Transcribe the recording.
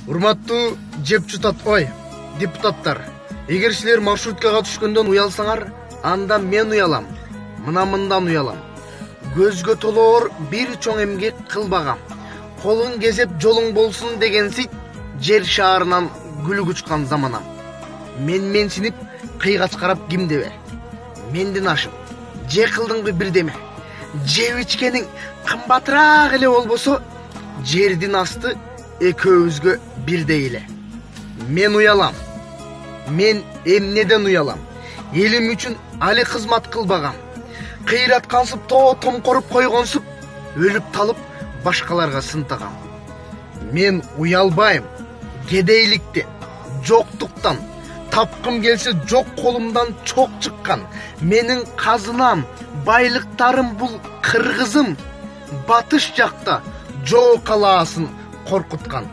Урматтуу депутаттар, эгер силер маршруткага түшкөндөн уялсаңар, анда мен уялам, мындан уялам. Көзгө толоор бир чоң эмгек кылбагам. Колуң кезеп жолуң болсун дегенсип, жер шаарынан күлүк учкан заманам. Менсинип кыйгач карап кимдебе? Менден ашып, же кылдыңбы бирдеме? Жеп ичкениң кымбатыраак эле болбосо, жердин асты экөөбүзгө бирдей эле. Мен уялам. Мен эмнеден уялам? Элим үчүн али кызмат кылбагам. Кыйраткансып томкоруп койгонсуп, өлүп талып башкаларга сынтагам. Мен уялбайм. Кедейликтен, жоктуктан, тапкым келсе жок колумдан чок чыккан. Менин казынам, байлыктарым бул кыргызым. Батыш жакта жоо калаасын коркуткан.